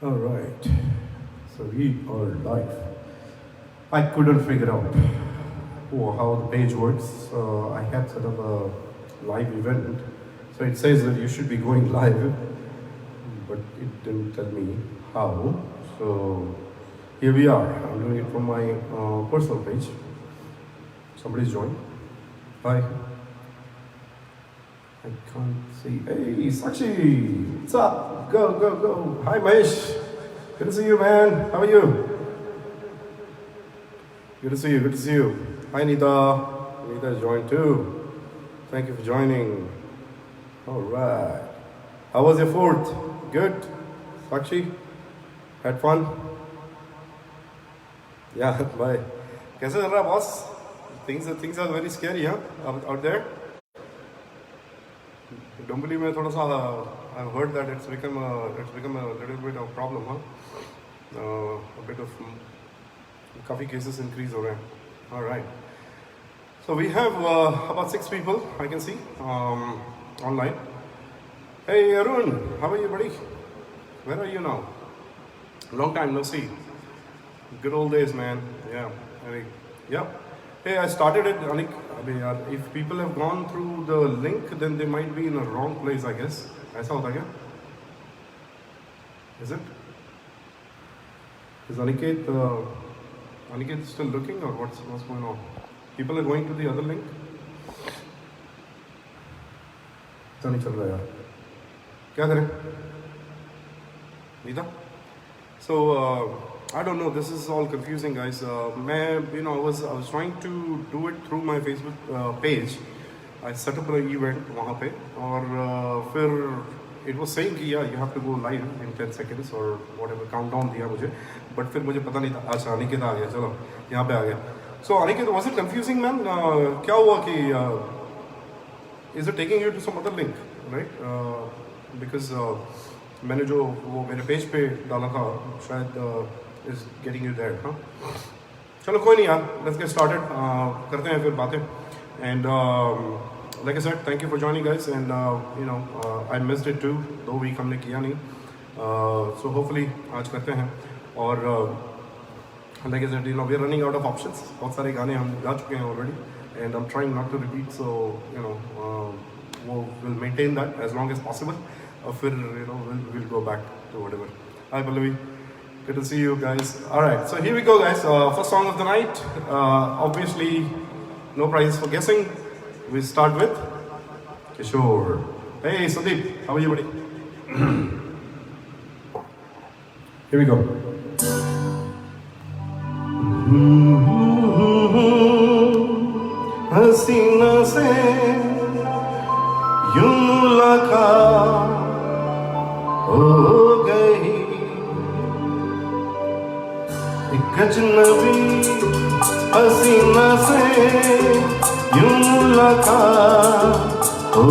All right. So we are live. I couldn't figure out how the page works. I had set up a live event. So it says that you should be going live, but it didn't tell me how. So here we are. I'm doing it from my personal page. Somebody's joined. Hi. I can't see. Hey, Sakshi! What's up? Go, go, go. Hi, Mahesh. Good to see you, man. How are you? Good to see you, good to see you. Hi, Nita. Nita joined too. Thank you for joining. All right. How was your fourth? Good? Sakshi? Had fun? Yeah, bye. कैसे चल रहा है boss? Things are very scary, huh? Out there? Dumbly में थोड़ा सा I've heard that it's become a little bit of problem, huh? A bit of काफी cases increase हो रहे हैं. All right. So we have about 6 people I can see online. Hey Arun, how are you, buddy? Where are you now? Long time no see. Good old days, man. Yeah. Yeah. Hey, I started it, Anik. If people have gone through the link, then they might be in a wrong place, I guess. ऐसा होता क्या? Is it? Is Aniket still looking, or what's going on? People are going to the other link. ऐसा नहीं चल रहा यार. क्या करें? Nita? So I don't know. This is all confusing, guys. I was trying to do it through my Facebook page. I set up an event वहाँ पे और फिर it was saying कि yeah, you have to go live in 10 seconds or whatever countdown दिया मुझे. But फिर मुझे पता नहीं था. अच्छा अनिकेत आ गया. चलो यहाँ पे आ गया. So Aniket, was it confusing, man? क्या हुआ कि is it taking you to some other link, right? Because मैंने जो वो मेरे पेज पे डाला था शायद is getting you there, huh? चलो कोई नहीं यार, let's get started. करते हैं फिर बातें. And like I said, thank you for joining, guys. And I missed it too. 2 week हमने किया नहीं. So hopefully आज करते हैं. और like I said, we are running out of options. बहुत सारे गाने हम गा चुके हैं already. And I'm trying not to repeat, so we'll maintain that as long as possible. फिर we'll go back to whatever. Hi Pallavi. Good to see you guys. Alright, so here we go, guys. First song of the night. Obviously, no prizes for guessing. We start with Kishore. Hey, Sandeep, how are you, buddy? Here we go. हसीना से यूं मुलाकात हो गई एक अजनबी हसीना से यूं मुलाकात हो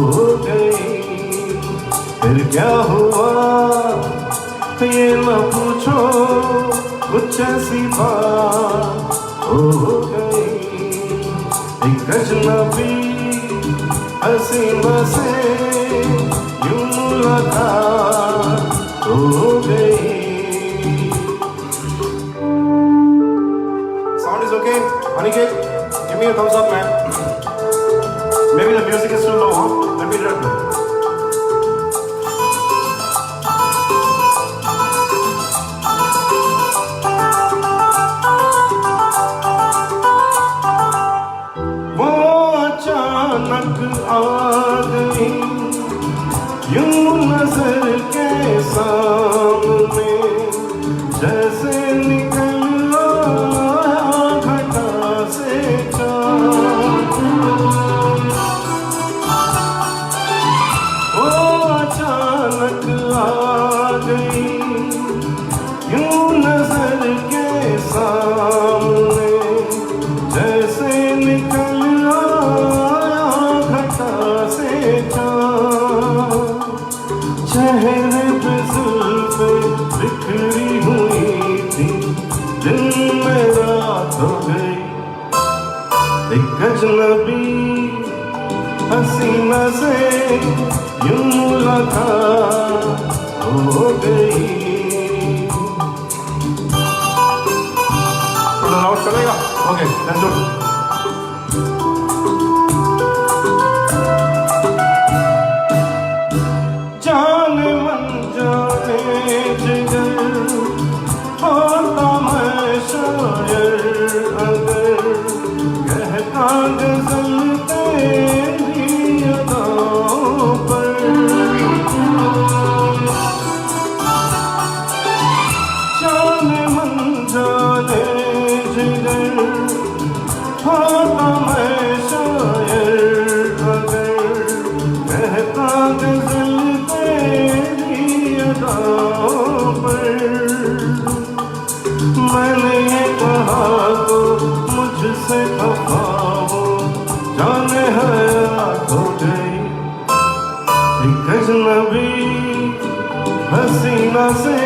गई फिर क्या हुआ ये न पूछो कुछ ऐसी बात हो गई एक अजनबी हसीना से यूं मुलाकात हो गई. Sound is okay? Aniket, give me a thumbs up, man. Maybe the music is too low, huh? Let me try it. आ गई यूं नजर के सामने जैसे निकल आया घटा से चाँद वो अचानक आ गई यूं नजर के सामने जैसे निकल चेहरे पे जुल्फे बिखरी हुई थी दिन में रात हो गई एक अजनबी हसीना से यूं मुलाकात हो गई. थोड़ा लाउड चलेगा? Okay, let's do. जाने मन जाने जिगर होता मैं शायर अगर कहता गजल तेरी अदाओं पर। जाने मन जाने जिगर होता मैं शायर अगर कहता गजल तेरी अदाओं पर। मैंने ये कहा तो मुझसे खफा हो जाने हयात हो गई एक अजनबी हसीना से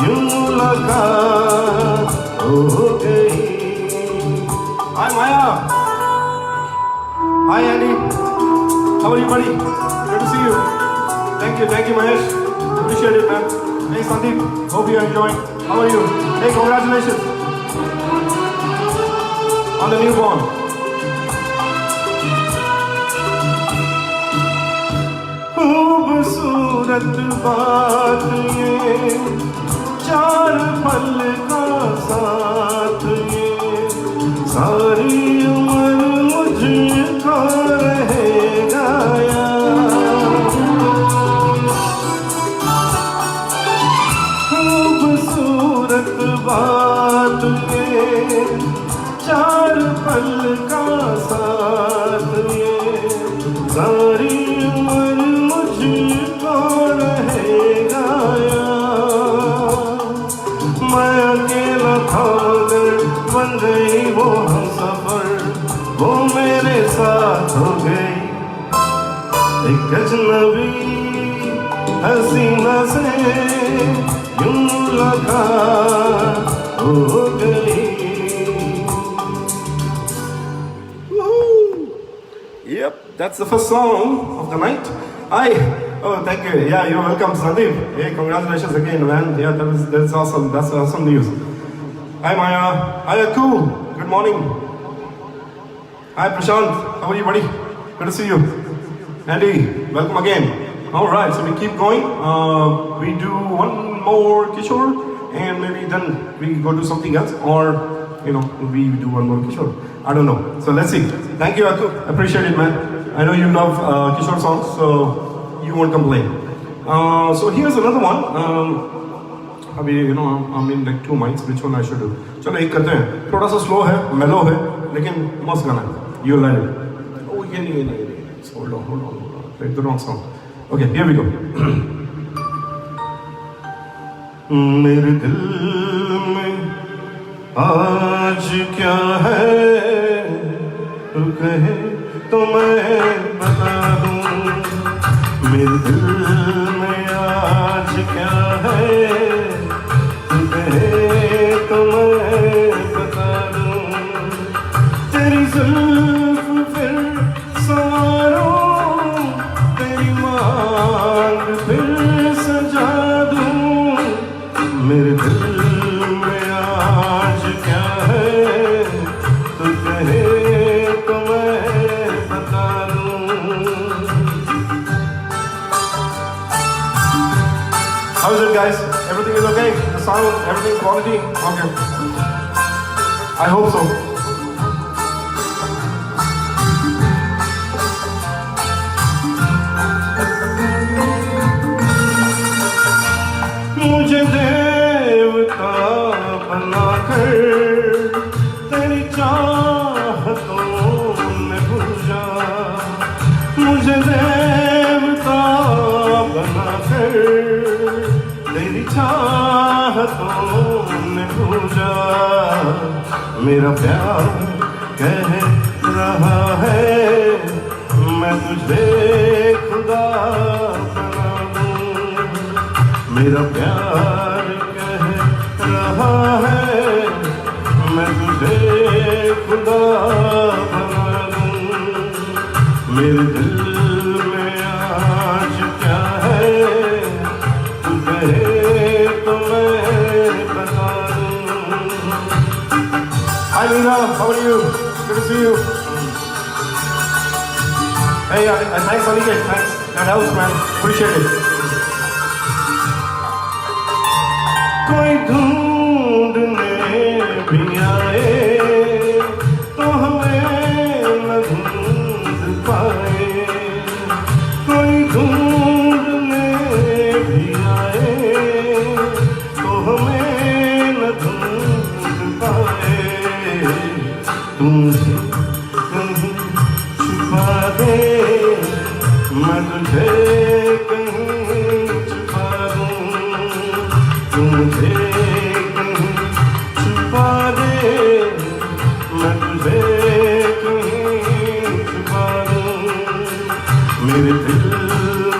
यूं मुलाकात हो गई। Hi Maya, hi Andy, how are you buddy? Good to see you. Thank you Mahesh, appreciate it man. Hey Sandeep, hope you are enjoying. How are you? Hey, congratulations on the newborn. खूबसूरत बात ये चार पल का साथ ये सारी उम्र मुझको रहेगा याद। खूबसूरत बात ये चार पल का साथ ये सारी उम्र मुझको रहेगा याद। मैं अकेला था मगर बन गई वो हमसफर वो मेरे साथ हो गई एक अजनबी हसीना से यूं मुलाकात हो गई। Yep, that's the first song of the night. Hi. Oh, thank you. Yeah, you're welcome, Sandeep. Hey, congratulations again, man. Yeah, that's awesome. That's awesome news. Hi, Maya. Hi, Aku. Good morning. Hi, Prashant. How are you, buddy? Good to see you. Andy, welcome again. All right, so we keep going. We do one more Kishore, and maybe then we go do something else, or you know, we do one more Kishore. I don't know. So let's see. Thank you, Aku. Appreciate it, man. I know you love Kishore songs, so you won't complain. So here's another one. अभी you know I'm in like two minds. Which one I should do? चलो एक करते हैं. थोड़ा सा slow है, mellow है, लेकिन मस्त गाना है. You like it? Oh ये नहीं. Hold on. Played the wrong song. Okay, here we go. मेरे दिल में आज क्या है तू कहे तो मैं बता दूं। मेरे दिल में आज क्या है तू कहे तो मैं बता दूं। तेरी जुल्फ फिर संवारूं तेरी मांग फिर सजा दूं। मेरे दिल में आज क्या है तू कहे तो मैं बता दूं। How is it, guys? Everything is okay? The sound, everything, quality? Okay. I hope so. मुझे देवता बनाकर तेरी चाहतों में पूजा। मुझे देवता बनाकर तेरी चाहतों में पूजा। मेरा प्यार कह रहा है मैं तुझे खुदा बना दूं। मेरा प्यार कह रहा है मैं तुझे खुदा बना दूं। मेरे दिल में आज क्या है तू कहे तो मैं बता दूं। how are you? Good to see you. Hey, thanks Aniket, thanks. That helps man, appreciate it. कोई ढूंढने भी आए तो हमें न ढूंढ पाए, कोई ढूंढने भी आए तो हमें न ढूंढ पाए, तुझे कहीं छुपा दे मैं तुझे कहीं छुपा दूं, तुझे कहीं छुपा दे मैं तुझे कहीं छुपा दूं, मेरे दिल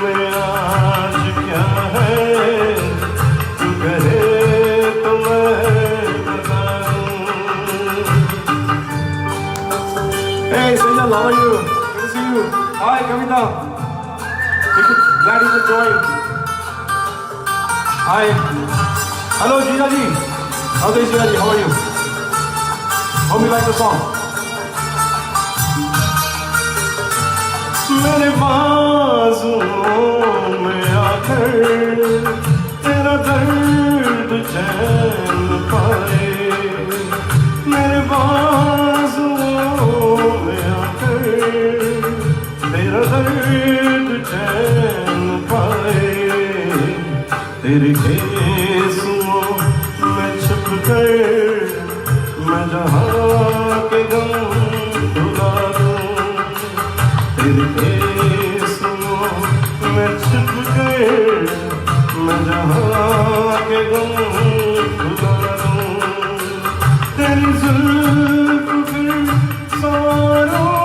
में आज क्या है तू कहे तो मैं बता दूं. Hey Sejal, how are you? Good to see you. Hi Kavita. Glad you could join. Hi. Hello Jina ji. How's it Jina ji? How are you? Hope you like the song. मेरे बाजुओं में आकर तेरा दर्द चैन पाए, मेरे बाजुओं में आकर तेरा दर्द चैन पाए, तेरे केसों में छुप कर मैं जहाँ के गम भुला दूं, तेरे केसों में छुप कर मैं जहाँ के गम भुला दूं, तेरी जुल्फ फिर सवारों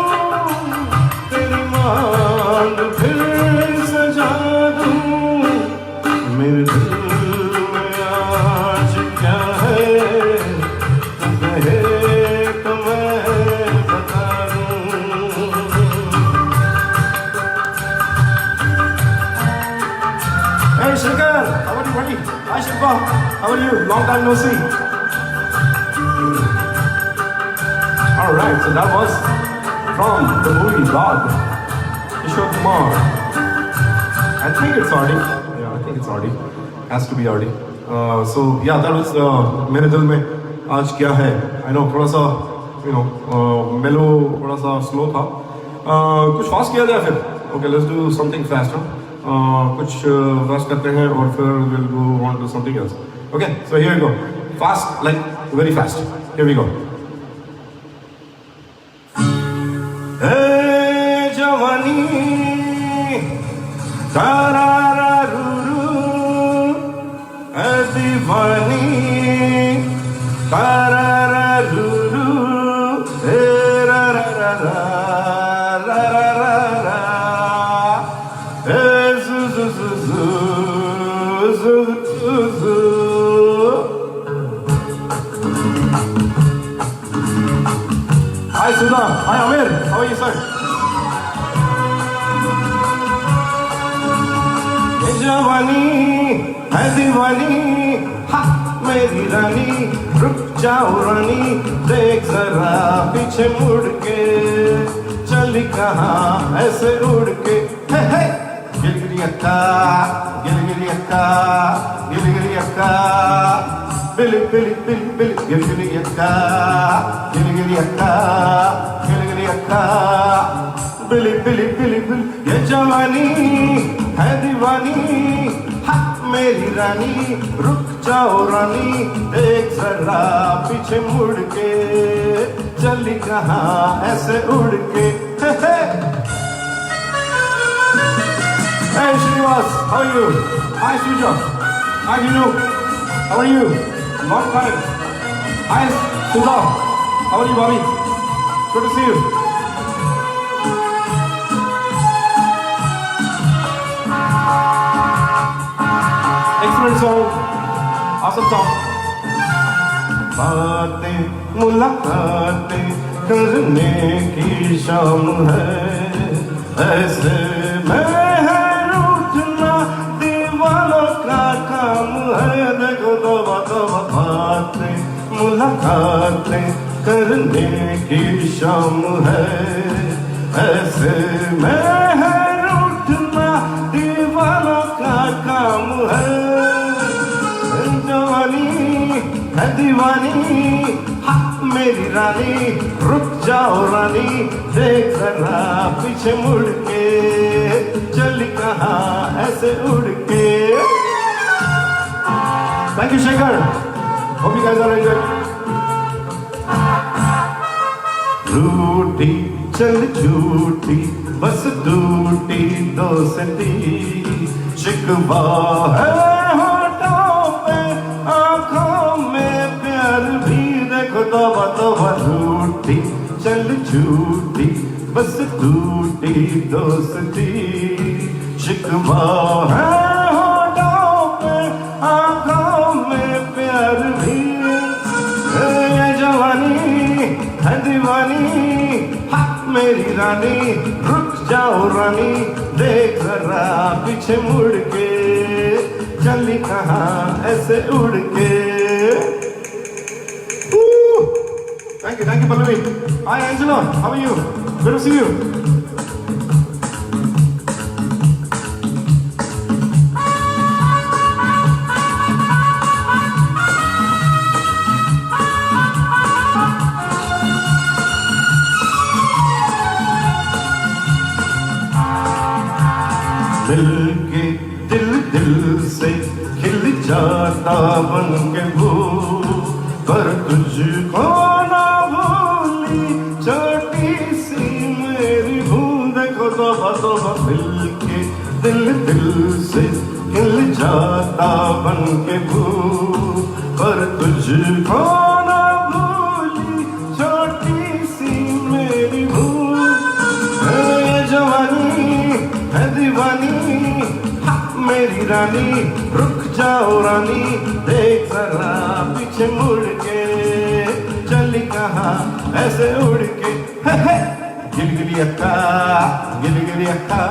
तेरी मांग फिर सजा दूं, मेरे दिल में आज क्या है तू कहे तो मैं बता दूं. Hey Shankar, how are you buddy? Hi Shilpa, how are you? Long time no see. Alright, so that was from the movie God, Kishore Kumar. I think it's Audi. Yeah, I think it's Audi. Has to be Audi. So yeah, that was मेरे दिल में आज क्या है. I know थोड़ा सा मेलो थोड़ा सा स्लो था. कुछ फास्ट किया जाए फिर. Okay, let's do something fast. कुछ फास्ट करते हैं और फिर we'll go on to something else. Okay, so here we go. Fast, like very fast. Here we go. Hey Jawani, tarararuru, divani, tarararuru, rararara, rararara, zu zu zu zu zu zu zu. Hi Sudha, hi Amir, how are you sir? ये जवानी है दीवानी, हा मेरी रानी, रुक जाओ रानी, देख जरा पीछे मुड़ के, चली कहाँ ऐसे उड़ के, हे हे गिलगिली अक्का, गिलगिली अक्का, गिलगिली अक्का, बिली बिली बिली बिली गिलगिली अक्का, गिलगिली अक्का, गिलगिली अक्का, बिली बिली बिली बिली. ये जवानी है दीवानी, हा मेरी रानी, रुक जाओ रानी, देख जरा पीछे मुड़ के, चली कहाँ ऐसे उड़ के, हे हे. Hey Srinivas, how are you? Hi Suja, hi Vinu, how are you? Long time. Hi Sudha, how are you Bobby? Good to see you. Excellent song, awesome song. बातें मुलाकातें करने की शाम है, ऐसे में है रूठना दीवानों का काम है. देखो दबा दबा बातें मुलाकातें करने की शाम है, ऐसे में है रूठना दीवानों का काम है। जवानी है दीवानी, हाँ मेरी रानी, रुक जाओ रानी, देख जरा पीछे मुड़ के, चली कहाँ ऐसे उड़ के। Thank you, Shekhar. Hope you guys are enjoying. रूठी चल झूठी बस टूटी दोस्ती, शिकवा है होठों पे आँखों में प्यार भी, देखो तौबा तौबा। रूठी चल झूठी बस टूटी दोस्ती, शिकवा है होठों पे आँखों में प्यार भी। ये जवानी है दीवानी, हाँ मेरी रानी, रुक जाओ रानी, देख जरा पीछे मुड़ के, चली कहाँ ऐसे उड़ के। Thank you Pallavi. Hi Angela, how are you? Good to see you. दिल के दिल से खिल जाता बन के भूल, पर तुझको ना भूली छोटी सी मेरी भूल। देखो तौबा तौबा, दिल के दिल से खिल जाता बन के भूल, पर तुझको ना भूली छोटी सी मेरी भूल। जवानी है दीवानी, हाँ मेरी रानी, रुक जाओ रानी, देख जरा पीछे मुड़ के, चली कहाँ ऐसे उड़ के। गिलगिली अक्का गिलगिली अक्का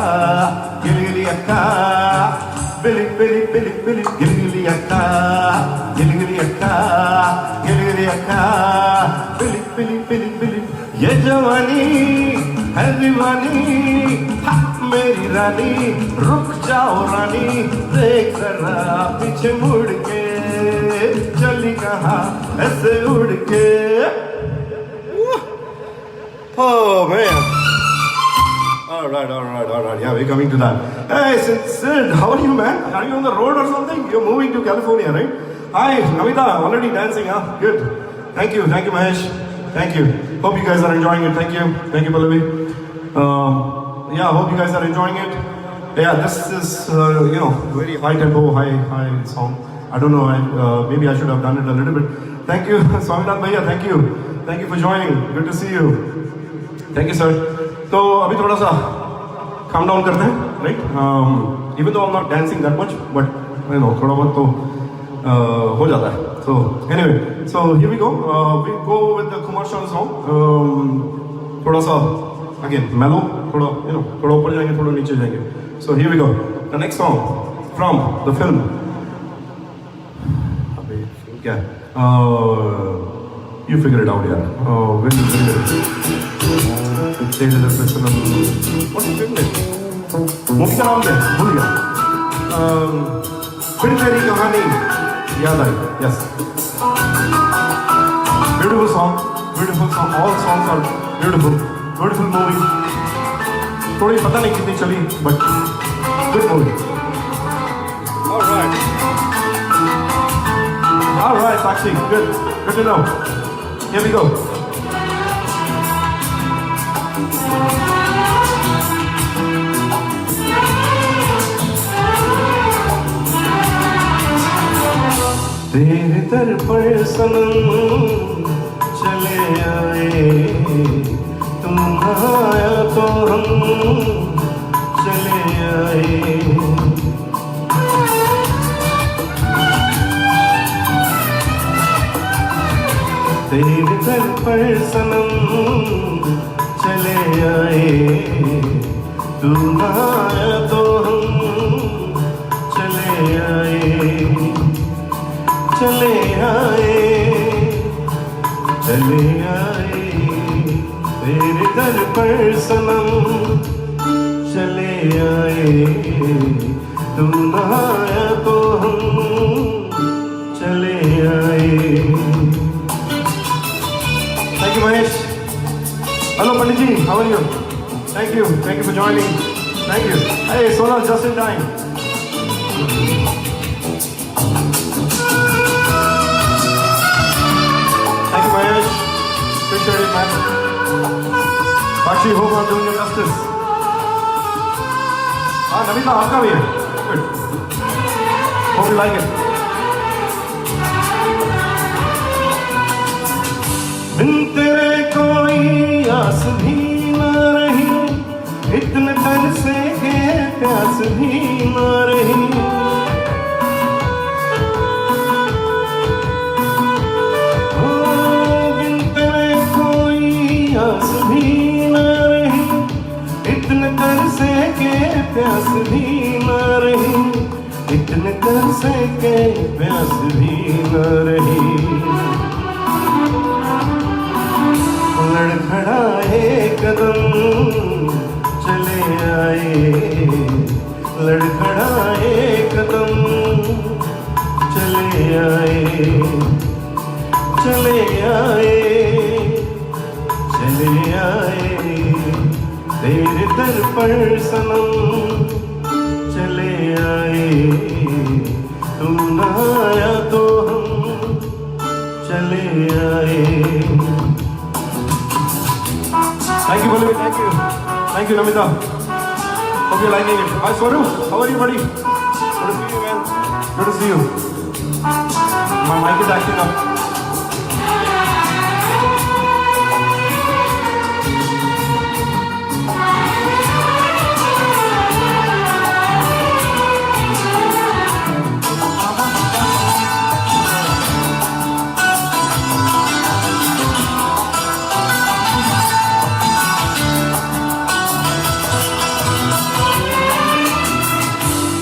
गिलगिली अक्का, बिलिक बिलिक बिलिक बिलिक, गिलगिली अक्का गिलगिली अक्का गिलगिली अक्का, बिलिक बिलिक बिलिक बिलिक। ये जवानी है दीवानी, हाँ मेरी रानी, रुक जाओ रानी, देख जरा पीछे मुड़ के, चली कहाँ ऐसे उड़ के। Oh man. All right. Yeah, we're coming to that. Hey, Sid, how are you, man? Are you on the road or something? You're moving to California, right? Hi, Namita, already dancing, huh? Good. Thank you, Mahesh. Thank you. Hope you guys are enjoying it. Thank you, Pallavi. Yeah, hope you guys are enjoying it. Yeah, this is very high tempo, high song. I don't know. Maybe I should have done it a little bit. Thank you, Swaminath Bhaiya. Thank you for joining. Good to see you. Thank you, sir. तो अभी थोड़ा सा calm down करते हैं, right? Even though I'm not dancing that much, but थोड़ा बहुत तो हो जाता है. So anyway, so here we go. We go with the Kumar Sanu song. थोड़ा सा again mellow, थोड़ा ऊपर जाएंगे, थोड़ा नीचे जाएंगे. So here we go. The next song from the film. अबे क्या? You figure it out, yeah. When you figure it. What's the film name? Movie का नाम दे, भूल गया. फिर तेरी कहानी याद आई. Yes. Beautiful song. All songs are beautiful. Beautiful movie. थोड़ी पता नहीं कितनी चली, but good movie. All right, Sakshi. Good to know. Here we go. तेरे दर पर सनम चले आए, तुम आया तो हम चले आए. तेरे दर पर सनम चले आए, तुम आया तो हम चले आए. चले आए चले आए तेरे दर पर सनम, चले आए तू न आया तो हम चले आए। Thank you Mahesh. Hello Pandit ji, how are you? Thank you for joining. Thank you. Hey Sonal, just in time. Thank you Mahesh, appreciate it man। Sakshi, hope I'm doing you justice। हाँ नमिता आपका भी है, good, hope you like it। बिन तेरे कोई आस भी न रही, इतने तरसे के प्यास भी न रही। बिन तेरे कोई आस भी न रही, इतने तरसे के प्यास भी न रही, इतने तरसे के प्यास भी न रही। लड़खड़ाए कदम चले आए, लड़खड़ाए कदम चले आए, चले आए, चले आए तेरे दर पर सनम, चले आए तू न आया तो हम चले आए। Thank you, Bollywood. Thank you, Namita. Hope you're liking it. Hi, Swaru. How are you, buddy? Good to see you, man. Good to see you. My mic is acting up.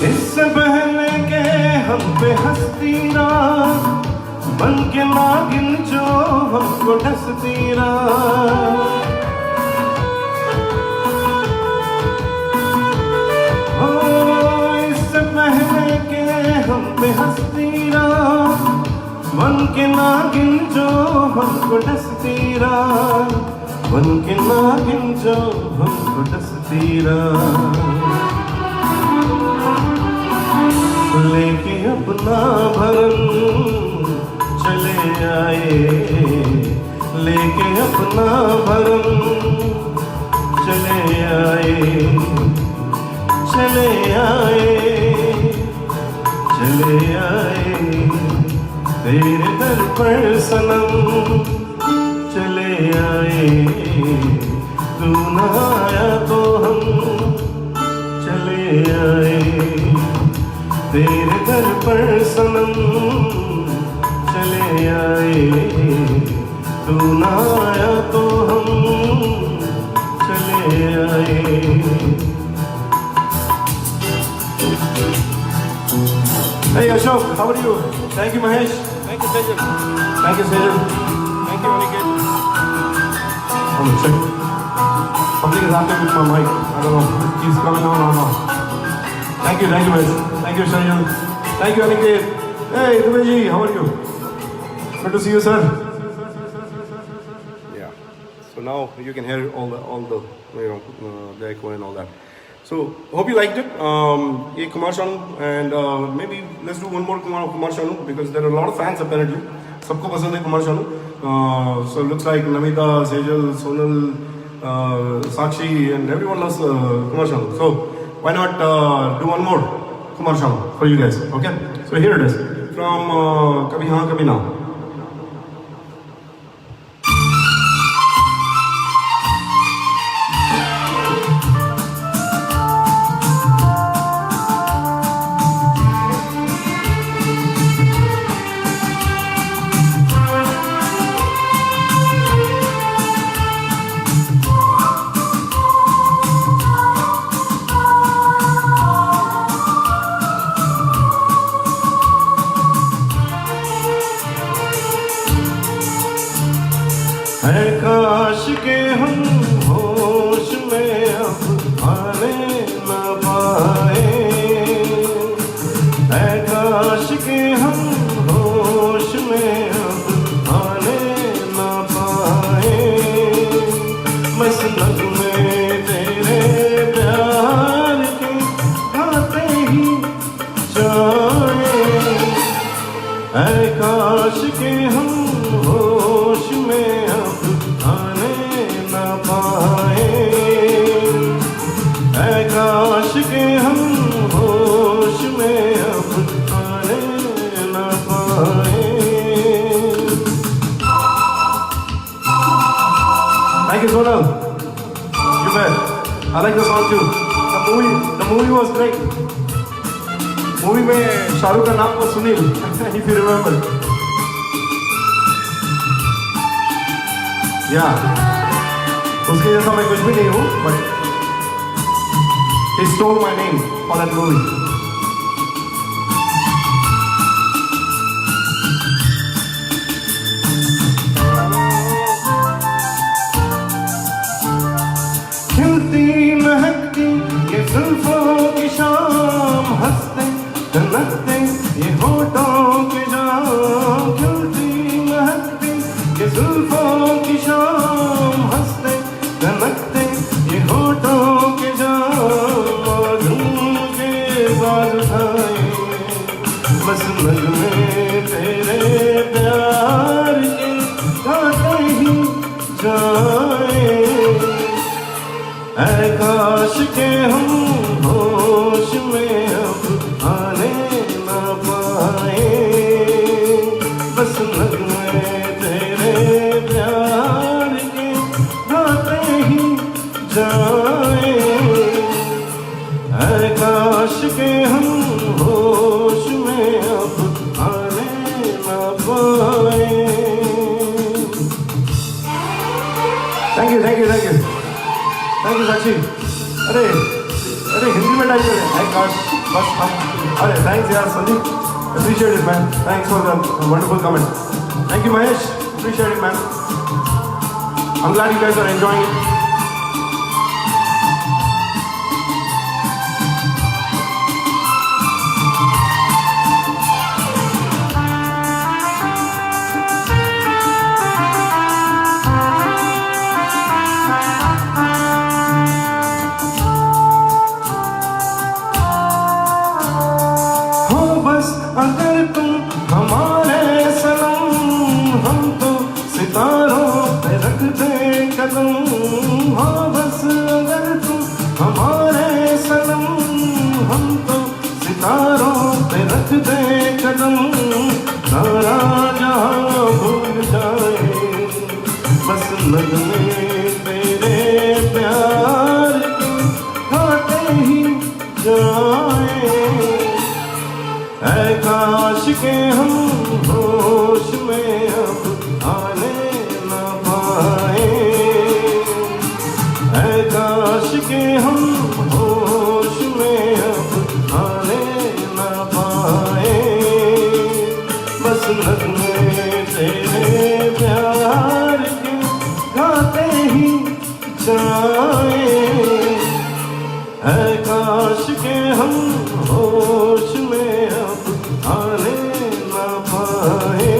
इससे पहले के हम पे हंसती रात, बन के नागिन जो हमको डसती रात। हो इससे पहले के हम पे हंसती रात, बन के नागिन जो हमको डसती रात, बन के नागिन जो हमको डसती रात। लेके अपना भरम चले आए, लेके अपना भरम चले आए, चले आए, चले आए तेरे दर पर सनम, चले आए तू न आया तो हम चले आए तेरे दर पर सनम, चले आए तू न आया तो हम चले आए। Hey Ashok, how are you? Thank you Mahesh. Thank you Sejal. Thank you Sejal. Thank you Aniket. I'm gonna check. Something is happening with my mic. I don't know. It keeps coming on or not. Thank you Mahesh. Thank you Sejal. Thank you Aniket. Hey Dubeji, how are you? Good to see you sir. Yeah. So now you can hear all the the echo and all that. So hope you liked it. Ye Kumar Sanu, and maybe let's do one more Kumar Sanu because there are a lot of fans apparently. Sabko pasand hai Kumar Sanu. So it looks like Namita, Sejal, Sonal, Sakshi, and everyone loves Kumar Sanu. So why not do one more Kumar Sanu for you guys? Okay. So here it is from Kabhi Haan Kabhi Na. काश के हम होश में अब आने न पाए, ऐ काश के हम होश में अब आने न पाए, बस नगमे तेरे प्यार के गाते ही जाए, ऐ काश के हम होश में अब आने न पाए, ऐ काश के हम होश में अब आने न पाए. Thank you, Sonal. You bet. I like the song too. The movie was great. Movie में शाहरुख का नाम was Sunil, if you remember. Yeah. उसके जैसा मैं कुछ भी नहीं हूँ, but he stole my name for that movie. खिलती महकती ये जुल्फों की शाम, हंसते चमकते ये होठों के जाम, खिलती महकती ये जुल्फों की शाम, हंसते चमकते ये होठों के जाम, और झूम के बाल उठाए, बस नगमे तेरे प्यार के गाते ही जाए, ऐ काश के हम होश में अब आने न पाए, बस नगमे तेरे प्यार के गाते ही जाए, ऐ काश के हम होश में अब आने न पाए. Thank you, thank you, thank you. Thank you Sakshi. अरे हिंदी में टाइप करें. आई काश बस हम. अरे थैंक्स यार Sandeep, appreciate it man. Thanks for the wonderful comment. Thank you Mahesh, appreciate it man. I am glad you guys are enjoying it. अगर तुम हमारे सनम, हम तो सितारों पे रख दे कदम, हाँ बस अगर तुम हमारे सनम, हम तो सितारों पे रख दे कदम, सारा जहां भूल जाए, बस नगमे तेरे प्यार के गाते ही जाए, ऐ काश के हम होश में अब आने न पाए, ऐ काश के हम होश में अब आने न पाए, बस नगमे तेरे प्यार के गाते ही जाए, ऐ काश के हम होश में अब आने न पाए,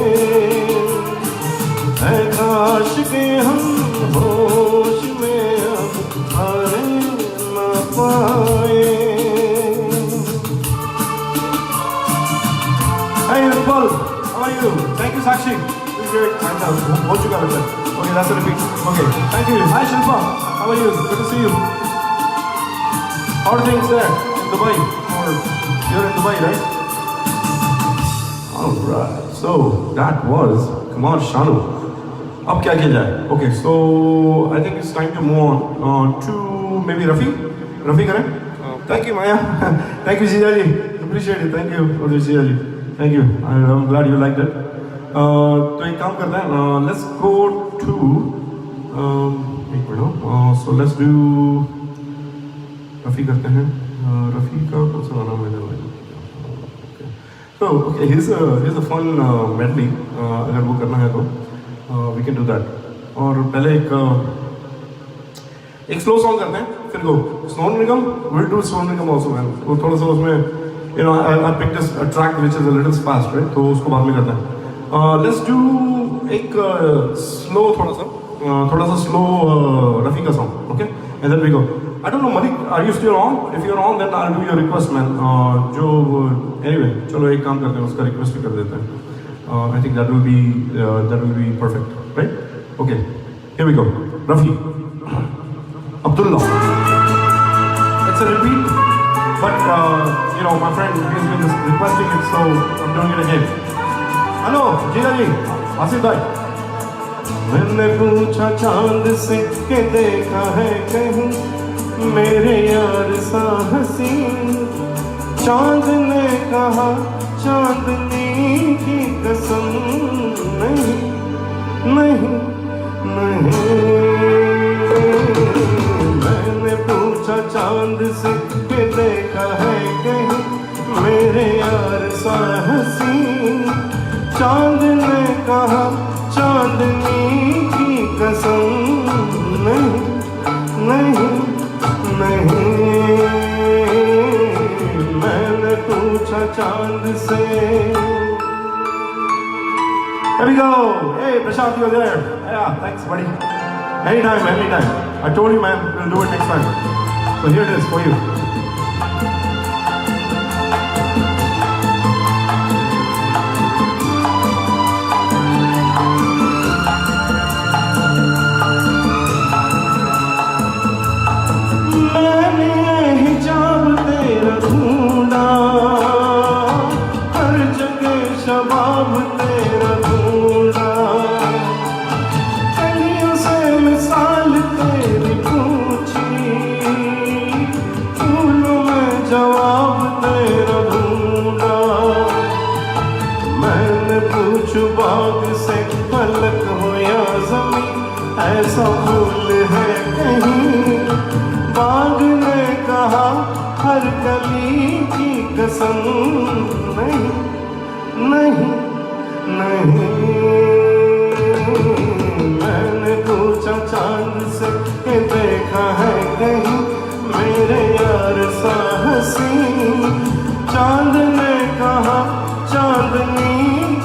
ऐ काश के हम होश में अब आने न पाए. Hey Paul, how are you? Thank you Sakshi. हो चुका है. Okay, that's a repeat. Okay, thank you. Hi Shilpa, how are you? Good to see you. How are things there in Dubai? Or you're in Dubai, right? Alright, so that was Kumar Shanu. अब क्या किया जाए? Okay, so I think it's time to move on to maybe Rafi. Rafi करें? Thank you Maya. Thank you Zia ji. Appreciate it. Thank you for this Zia ji. Thank you. I'm glad you liked it. तो एक काम करते हैं. Let's go to एक minute. So let's do Rafi करते हैं. रफ़ी का कौन सा गाना मैंने okay. So okay, here's a fun medley. अगर वो करना है तो we can do that. और पहले एक स्लो सॉन्ग करते हैं, फिर go Sonu Nigam, will do Sonu Nigam also man. वो थोड़ा सा उसमें you know I pick this track which is a little fast right, तो उसको बाद में करते हैं। लेट्स डू एक स्लो थोड़ा सा स्लो रफी का song, okay, and then we go. I don't know Malik, are you still on? If you are on then I will do your request man. जो एनीवे चलो एक काम करते हैं, उसका रिक्वेस्ट भी कर देते हैं। I think that will be perfect right, okay, here we go. Rafi Abdullah. It's a repeat, but you know my friend has been requesting it, so I'm doing it again. Hello, Jeela ji, Asif bhai. मैंने पूछा चांद से कि देखा है कहीं मेरे यार सा हसी, चांद ने कहा चांदनी की कसम नहीं नहीं नहीं। मैंने पूछा चांद से कि देखा है कहीं मेरे यार सा हसी, चांद ने कहा चांदनी की कसम नहीं नहीं नहीं। मैंने पूछा चांद से। Here we go. Hey, Prashant, you're there. Yeah, thanks, buddy. Anytime. I told you, man, we'll do it next time. So here it is for you. मैंने हिजाब तेरा ढूंढा, हर जगह शबाब तेरा ढूंढा, कलियों से मिसाल तेरी पूछी, फूलों में जवाब तेरा ढूंढा। मैंने पूछू बाग से फलक हो या ज़मीं, ऐसा फूल है कहीं, बाग ने कहा हर कली की कसम नहीं नहीं नहीं। मैंने पूछा चांद से कि देखा है कहीं मेरे यार सा हसी, चांद ने कहा चांदनी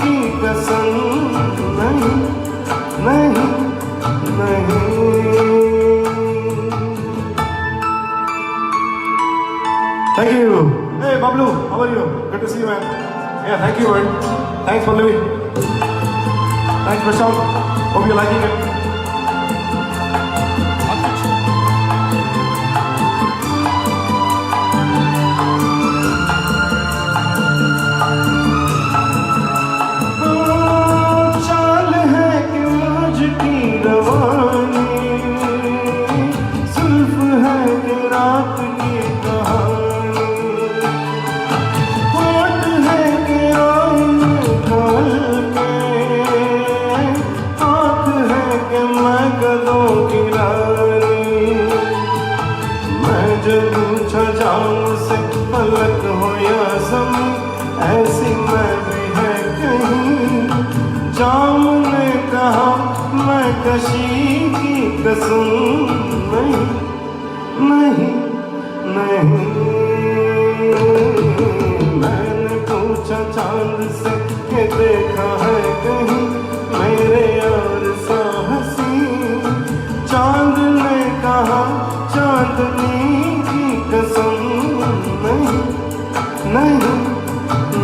की कसम नहीं नहीं नहीं। Thank you. Hey, Bablu, how are you? Good to see you, man. Yeah, thank you, man. Thanks, Pallavi. Thanks, Prashant. Hope you're liking it. चाल है कि मौज की रवानी, जुल्फ है कि रात की कहानी, होठ है कि आईने ढल के, आँख है कि मैं गलों की रानी। मैं जब पूछा जाऊं से फलक हो या ज़मीं, ऐसी मैं भी है कहीं, जाम ने कहा मैं कशी की कसम नहीं नहीं नहीं। मैंने पूछा चांद से कि देखा है कहीं मेरे यार सा हसी, चांद ने कहा चांदनी की कसम नहीं नहीं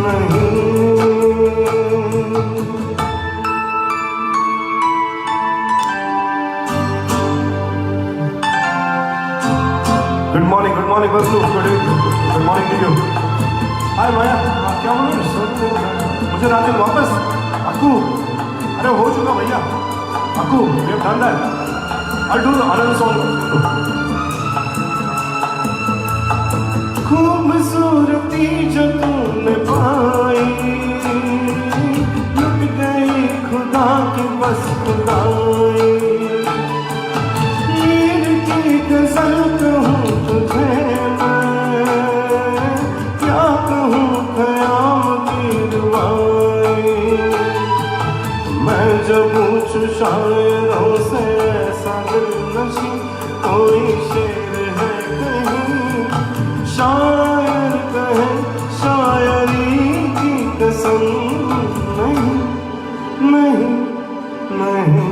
नहीं। Good morning, Vasu. Good morning to you. Hi, Maya. क्या हो रहा है? मुझे रात में वापस अक्कू, अरे हो चुका भैया Akku, we have done that. I'll do another song. खूबसूरती जो तूने पाई, लुट गई खुदा की बस खुदाई, हीर की गजल कहूँ तुझे मैं, क्या कहूँ ख़याम की दुआई। मैं जब पूछूँ शायरों से कोई शेर है कहीं, शायर कहे शायरी की कसम, नहीं नहीं नहीं।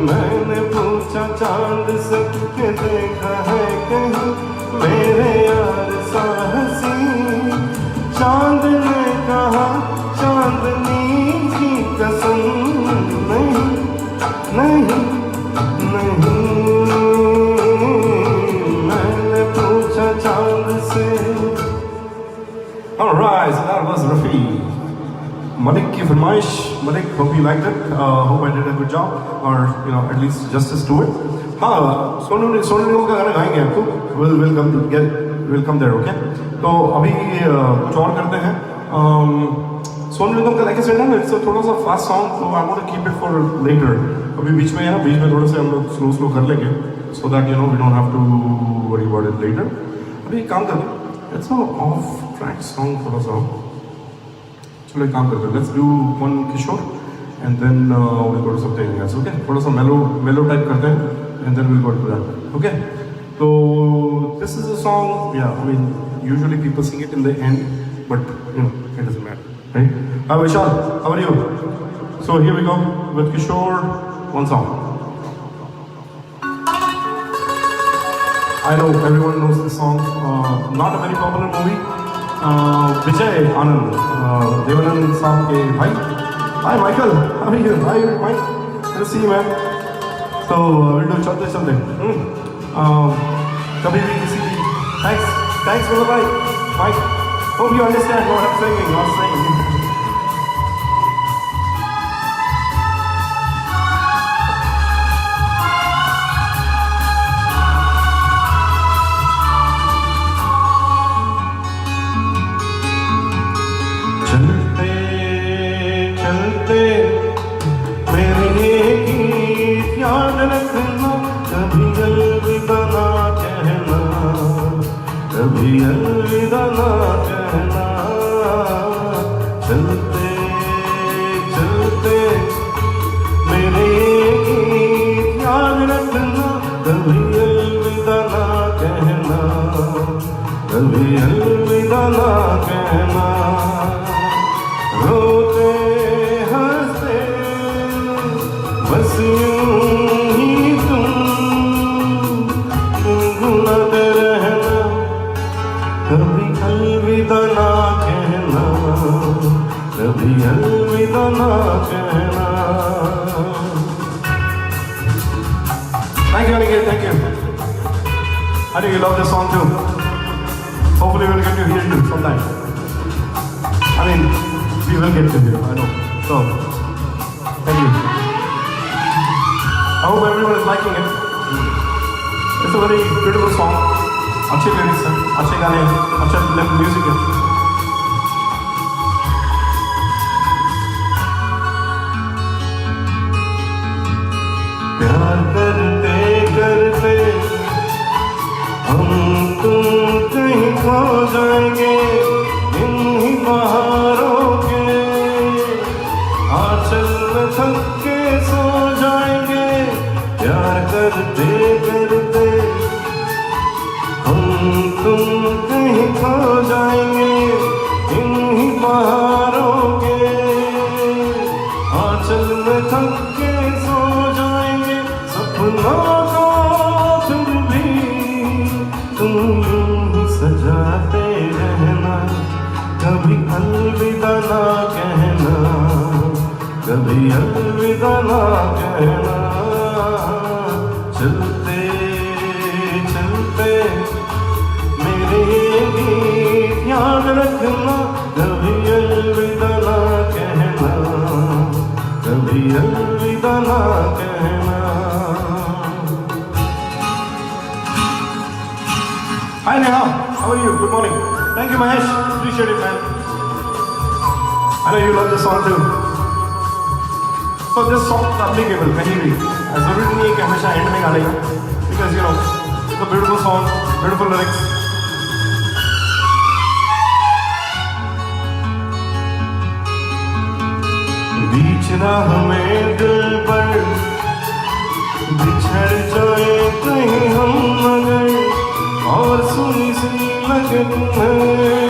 मैंने पूछा चांद से कि देखा है कहीं मेरे यार सा हंसी, चांद ने कहा चांदनी की कसम, नहीं नहीं नहीं। मैंने पूछा चांद से। Alright, so that was Rafi. Malik की फरमाइश, Malik, hope you liked it. Hope I did a good job, or at least justice to it. हाँ, सोनू निगम का गाना गाएंगे आपको. We'll come there, okay? तो अभी कुछ और करते हैं. सोनू निगम का like I said ना, it's a थोड़ा सा fast song, so I want to keep it for later. अभी बीच में है ना, बीच में थोड़े से हम लोग slow कर लेंगे, so that we don't have to worry about it later. अभी काम करते हैं. It's an off-track song थोड़ा सा. चलो एक काम करते हैं. Let's do one Kishore and then we'll go to something else. Okay? थोड़ा सा mellow type करते हैं and then we'll go to that. Okay? So this is a song. Yeah, I mean usually people sing it in the end, but it doesn't matter, right? Hi Vishal, how are you? So here we go with Kishore, one song. I know everyone knows this song. Not a very popular movie. Vijay Anand, Devanand साहब के भाई. Hi Michael, how are you? Hi Mike, good to see you man. So we'll do चलते. कभी भी किसी की. Thanks मेरा भाई. Mike, hope you understand what I'm saying, not saying. चलते मेरे गीत याद रखना, कभी अलविदा ना कहना, कभी अलविदा ना कहना। चलते मेरे गीत याद रखना, कभी अलविदा ना कहना, कभी अलविदा ना कहना। रोते हंसते बस यूं ही तुम गुनगुनाते रहना, कभी अलविदा ना कहना, कभी अलविदा ना कहना। Thank you, Aniket, thank you. I think you love this song too. Hopefully we'll get to hear you sometime. I mean, we will get to hear, I know. So, thank you. I hope everyone is liking it. It's a very beautiful song. अच्छे lyrics हैं, अच्छे गाने हैं, अच्छा music है. प्यार करते करते हम तुम कहीं खो जाएंगे, इन्हीं बहारों के आंचल में थक के सो जाएंगे। प्यार करते करते हम तुम कहीं खो जाएंगे, इन्हीं बहारों के आंचल में थक के सो जाएंगे। सपनों को फिर भी तुम यूं ही सजाते रहना, कभी अलविदा ना कहना, कभी अलविदा ना कहना। चलते मेरे गीत याद रखना, कभी अलविदा ना कहना, कभी अलविदा ना कहना। Hi Neha, how are you? Good morning. Thank you Mahesh, appreciate it man. I know you love this song too. So this song is applicable कहीं भी. जरूरी नहीं है कि हमेशा एंड में गाने का, because it's a beautiful song, beautiful lyrics. बीच राह में दिल पर बिछड़ लगे तुम्हें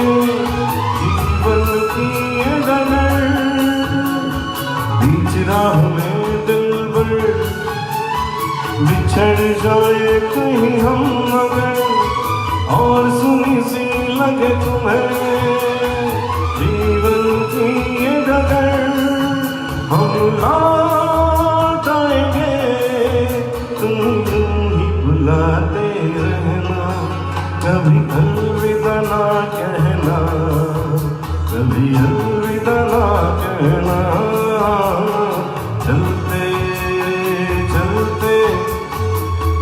जीवन की ये डगर, बीच राह में दिलबर बिछड़ जाए कहीं हम मगर, और सुनी सी लगे तुम्हें जीवन की ये डगर, हम लौट आएंगे तुम यूं ही बुलाते रहना, कभी अलविदा ना कहना, कभी अलविदा ना कहना। चलते चलते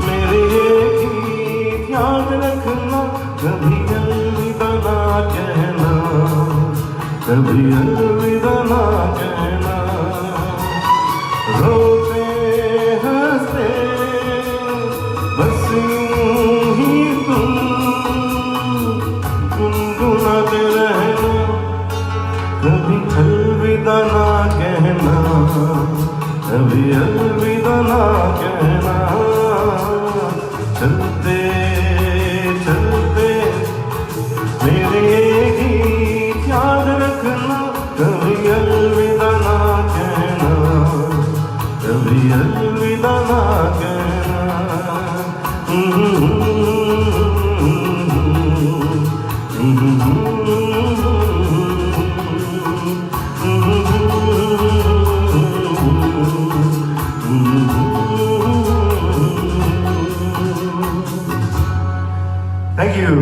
मेरे ये गीत याद रखना, कभी अलविदा ना कहना, कभी अलविदा ना कहना। रोते हंसते बस यूं ही तुम गुनगुनाते रहना, कभी अलविदा ना कहना, कभी अलविदा ना कहना। चलते चलते मेरे गीत याद रखना, कभी अलविदा ना कहना, कभी अलविदा ना कहना।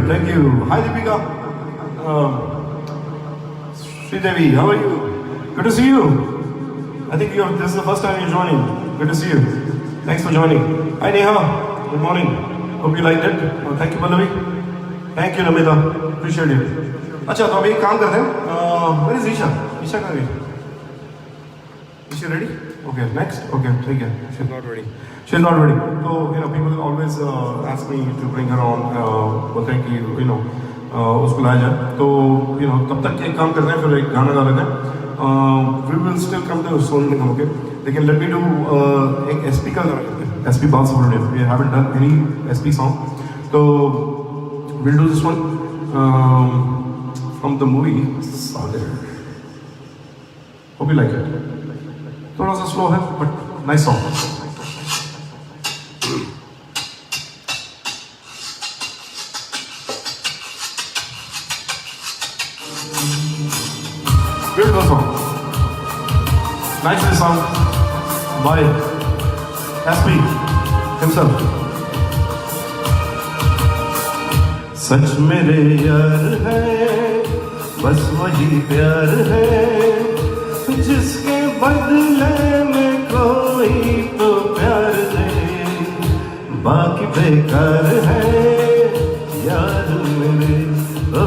Thank you. Hi Deepika. Sridevi, how are you? Good to see you. I think this is the first time you're joining. Good to see you. Thanks for joining. Hi Neha. Good morning. Hope you liked it. Thank you Pallavi. Thank you Namita. Appreciate it. अच्छा तो अभी एक काम करते हैं. Where is Isha? Isha कहाँ गई? Is she ready? Okay. Next. Okay. ठीक है. She's not ready. She's not ready. So people always ask me to bring her on. बोलते हैं कि उसको लाया जाए. तो तब तक एक काम करते हैं, फिर एक गाना गा लेते हैं. We will still come to soon निकल के. लेकिन let me do एक SP का गाना करते हैं. SP Balasubrahmanyam. We haven't done any SP song. So we'll do this one from the movie Sagar. Hope you like it. थोड़ा सा slow है, but nice song. Beautiful song. Nicely sung by SP himself. सच मेरे यार है, बस वही प्यार है, जिसके बदले में कोई तो प्यार दे, बाकी बेकार है यार मेरे, ओ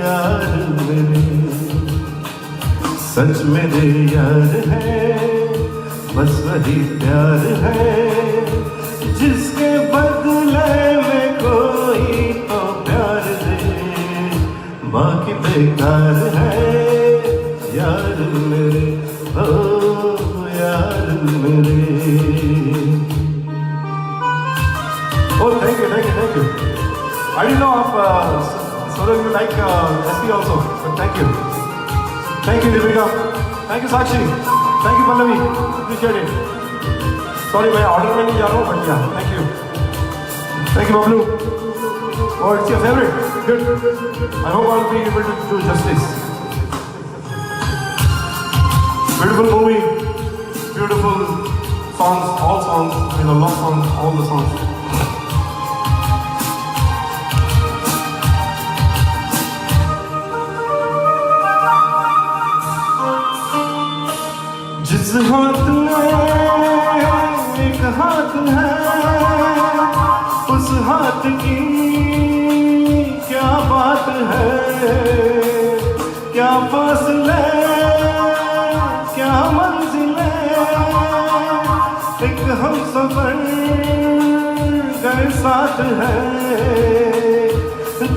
यार मेरे। सच मेरे यार है, बस वही प्यार है, जिसके बदले में कोई तो प्यार दे, बाकी बेकार है यार मेरे, ओ यार मेरे। Oh, thank you. I didn't know of sort of you like SP also, but thank you. Thank you, Deepika. Thank you, Sakshi. Thank you, Pallavi. Appreciate it. Sorry, मैं order में नहीं जा रहा हूँ, but yeah, thank you. Thank you, Bablu. Oh, it's your favorite. Good. I hope I'll be able to do justice. Beautiful movie, beautiful songs, all songs, love songs, all the songs. जिस हाथ में एक हाथ है, उस हाथ की क्या बात है, क्या फासले, क्या मंजिले, एक हम सफर गए साथ है,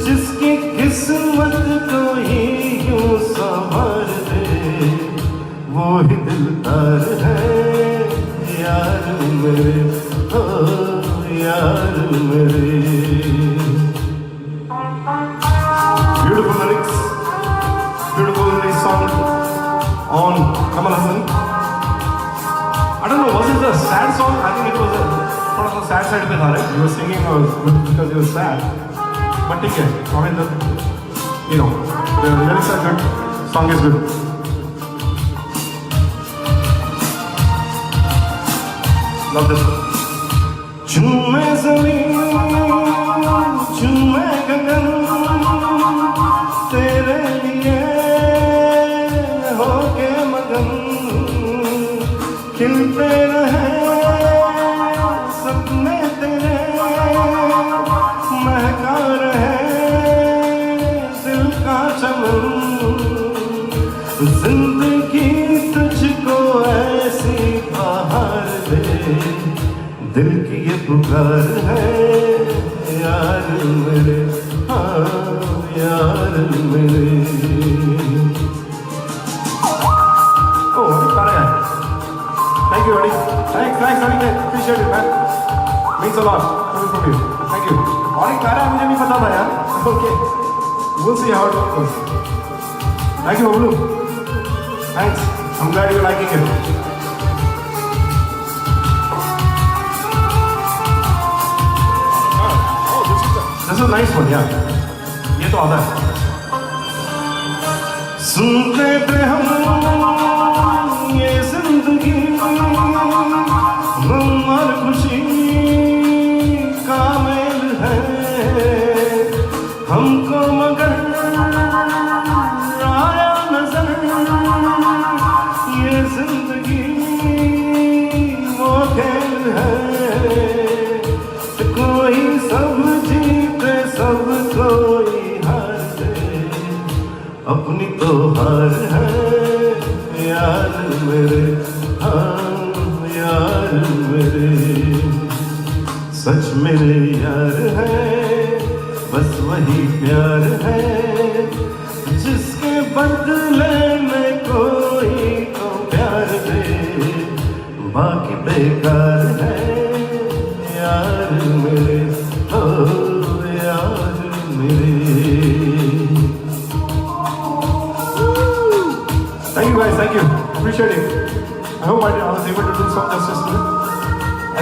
जिसकी किस्मत को ही यूं संवार दे, वो ही दिलदार है यार मेरे, ओ यार मेरे। song, I think it was थोड़ा सा sad side पे था, right? You were singing because you were sad. But ठीक है, I mean you know, the lyrics are good, song is good. Love this one. झूमे ज़मीन, झूमे गगन, तेरे लिए होके मगन, खिलते रहे सपने तेरे, महका रहे दिल का चमन, जिंदगी तुझको ऐसी बाहर दे, दिल की ये पुकार है यार मेरे, हाँ यार मेरे. Oh, thank you, buddy. Thanks, buddy. Appreciate it, man. Means a lot coming from you. Thank you. और एक कार्य मुझे नहीं पता था यार. Okay. We'll see how it goes. Thank you, Bablu. Thanks. I'm glad you're liking it. This is a nice one, yeah. ये तो आता है. सुनते थे हम ये जिंदगी गम और खुशी का मेल है, हमको मगर आया नजर ये जिंदगी वो खेल है. कोई सब जीते सब कोई हार दे, अपनी तो हार है यार मेरे, हाँ यार मेरे. सच मेरे यार है, बस वही प्यार है जिसके बदले में कोई तो प्यार दे, बाकी बेकार है यार मेरे, ओ यार मेरे. Thank you guys, thank you, appreciate it. I hope I was able to do some justice to it.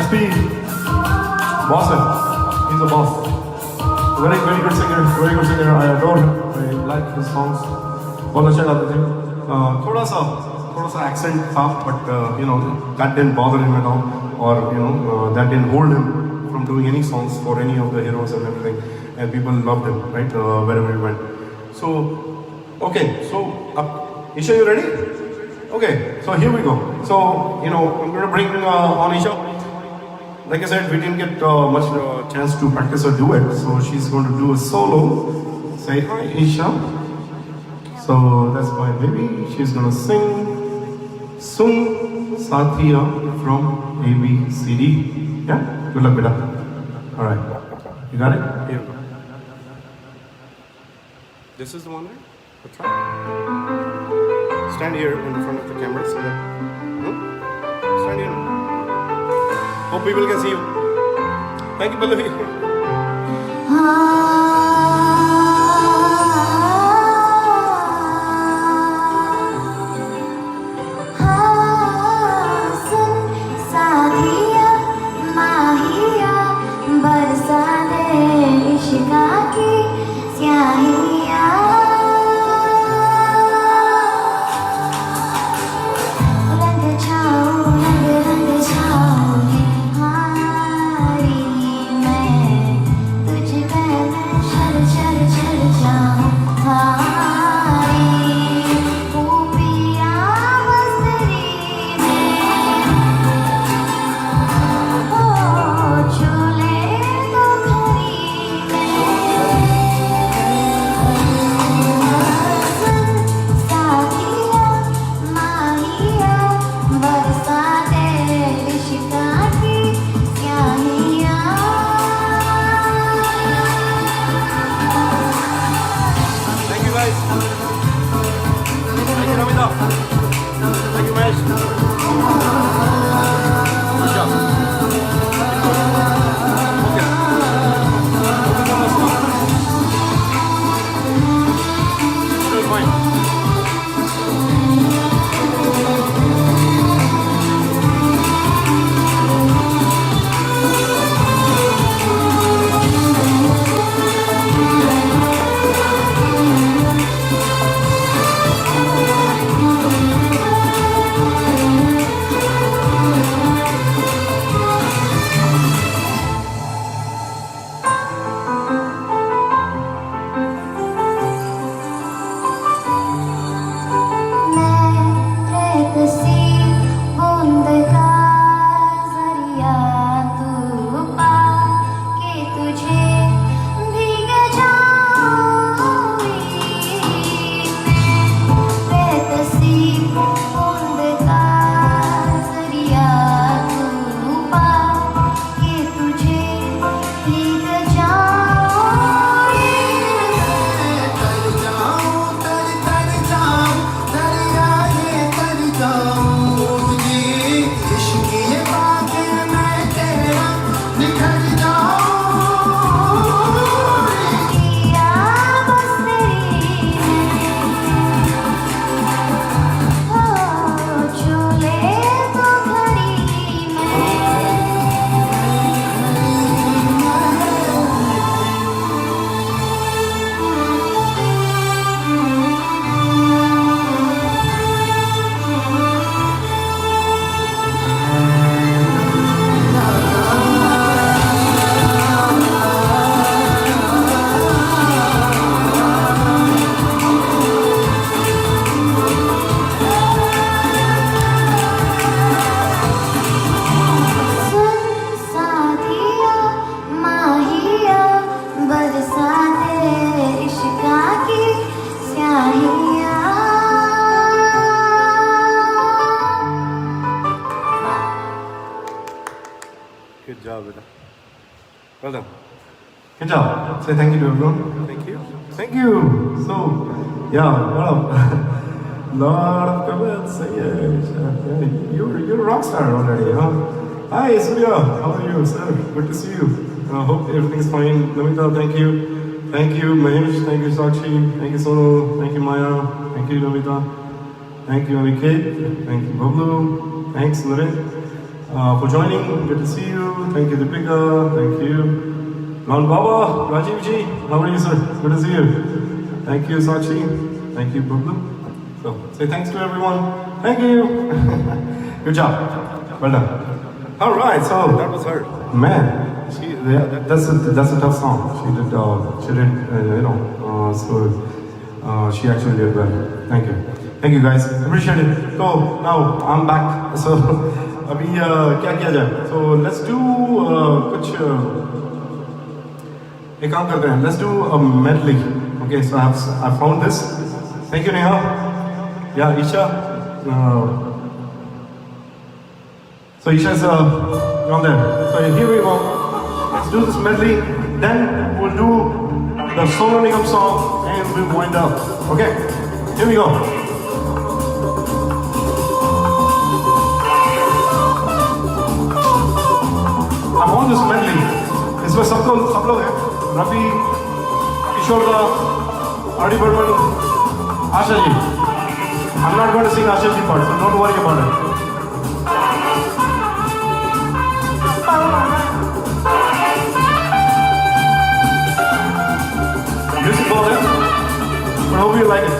SP, boss है, he's a boss. Very good singer, very good singer. I adore him. I like his songs. बहुत अच्छा गाते थे. थोड़ा सा accent था, but you know that didn't bother him at all, or you know that didn't hold him from doing any songs for any of the heroes and everything. And people loved him, right, wherever he went. So, okay, so Isha, you ready? Okay, so here we go. So, you know, I'm going to bring on Isha. Like I said, we didn't get much chance to practice her duet, so she's going to do a solo. Say hi, Isha. So that's my baby. She's going to sing Sung Sathiya from ABCD. Yeah? Good luck, beta. All right. You got it? Here we go. This is the one, right? That's right. Stand here in front of the camera so that. Stand here. Hope people can see you. Thank you, Pallavi. Say thank you to everyone. Thank you. Thank you. So, yeah, what up? Lot of comments. Yeah, you're a rock star already, huh? Hi, Surya. How are you, sir? Good to see you. Hope everything's fine. Namita, thank you. Thank you, Mahesh. Thank you, Sakshi. Thank you, Sonu. Thank you, Maya. Thank you, Namita. Thank you, Aniket. Thank you, Bablu. Thanks, Naren, for joining. Good to see you. Thank you, Deepika. Thank you. Lal Baba, Rajiv ji. How are you, sir? Good to see you. Thank you, Sakshi. Thank you, Bablu. So, say thanks to everyone. Thank you. Good job. Well done. All right, so that was her. Man, that's a tough song. She did, she actually did well. Thank you guys. Appreciate it. So now I'm back. So अभी क्या किया जाए? So let's do कुछ एक काम करते हैं. Let's do a medley. Okay, so I found this. Thank you, Neha. Yeah, Isha. So Isha's on there. So here we go. Let's do this medley. Then we'll do the Sonu Nigam song and we'll wind up. Okay? Here we go. I'm on this medley. इसमें सब लोग हैं. Rafi, Kishore da, RD Burman, Asha ji. I'm not going to sing Asha ji part, so don't worry about it. Music ball, but I hope you like it.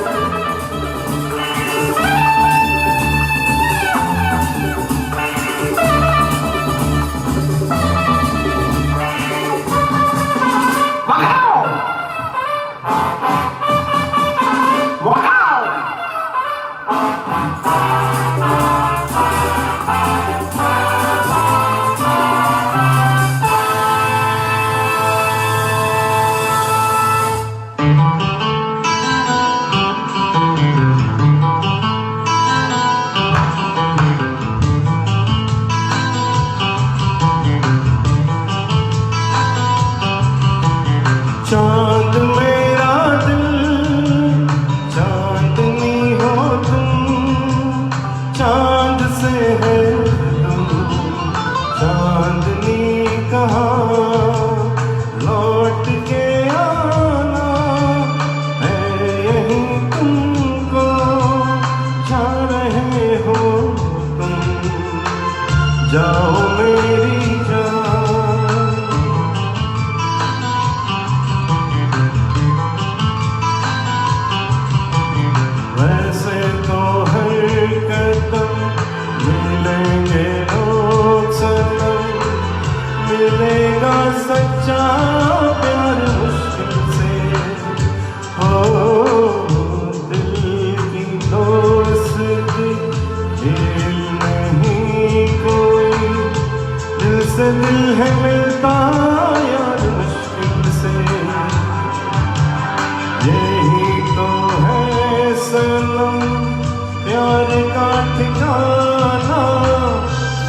चांद मेरा दिल चांदनी हो तुम चांद से है तुम चांदनी कहाँ लौट के आना है यहीं तुमको जा रहे हो तुम जाओ मेरी जान वैसे तो हर कदम मिलेंगे लोग सनम मिलेगा सच्चा प्यार मुश्किल से हो दिल की दोस्ती खेल नहीं कोई दिल से दिल है मिलता यार मुश्किल से यही तो है सनम प्यार का ठिकाना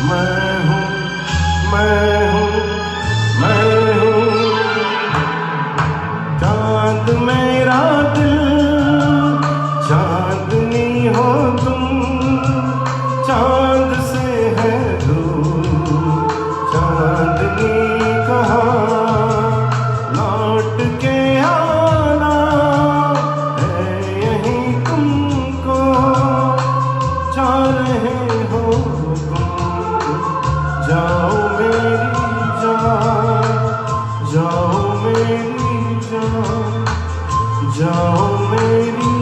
मैं हूँ चांद मेरा दिल चांदनी हो तुम चांद से है दूर चांदनी कहाँ लौट के आना है यहीं तुमको जा रहे हो तुम जाओ मेरी जान जाओ मेरी जान जाओ मेरी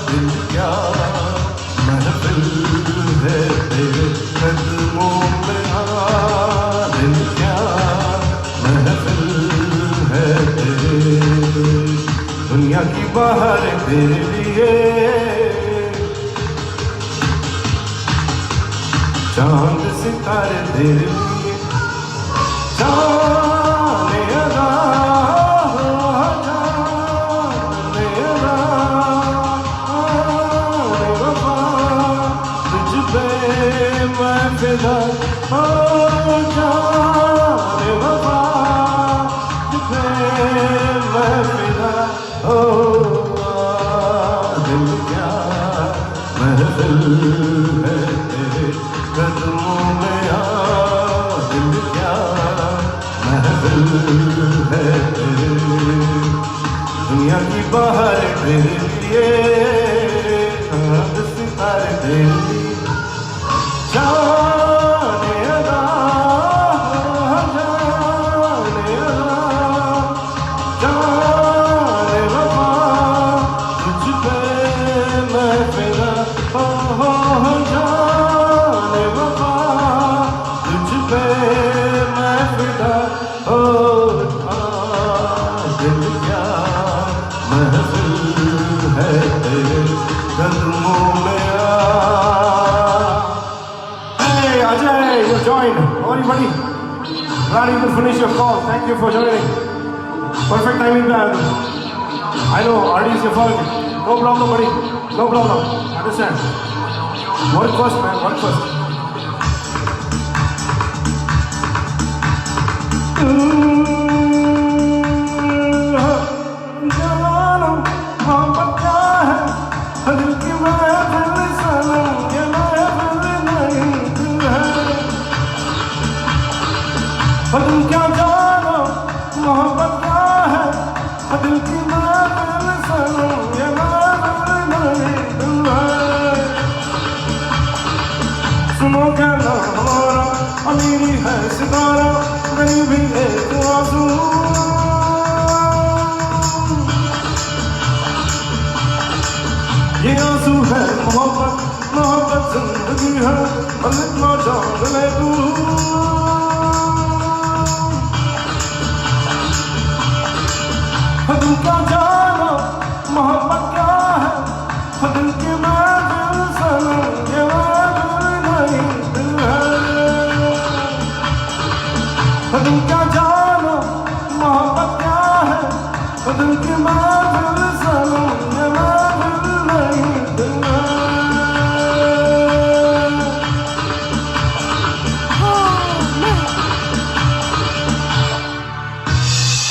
दिल क्या महफिल है तेरे कदमों में दिल क्या महफिल है तेरे दुनिया की बाहर तेरे लिए चांद सितारे तेरे लिए जाने मैं फिदा हो दिल क्या महफिल है तेरे कदमों में आ दिल क्या महफिल है तेरे दुनिया की बाहर तेरे लिए सितारे तेरे लिए जाने अदा जाने अदा जाने वफा तुझ पे मैं फिदा हो जाने वफा तुझ पे मैं फिदा हो दिल क्या महफिल है तेरे कदमों में आ Ajay, you joined. How are you, buddy? Glad you could finish your call. Thank you for joining. Perfect timing, man. I know, RD is your fault. No problem, buddy. No problem. Understand. Work first, man. Work first. जानो मोहब्बत क्या है दिल की महफिल सनम ये महफिल नहीं तुम क्या जानो मोहब्बत क्या है दिल की महफिल सनम ये महफिल नहीं दिल है सुनो कहना हमारा अमीरी है सितारा गरीबी एक आंसू ये आंसू है मोहब्बत मोहब्बत जिंदगी है और इतना जान ले तू दिल का जानो मोहब्बत क्या है दिल की महफिल सनम ये महफिल नहीं दिल है दिल का जानो मोहब्बत क्या है दिल की महफिल सनम ये महफिल नहीं दिल है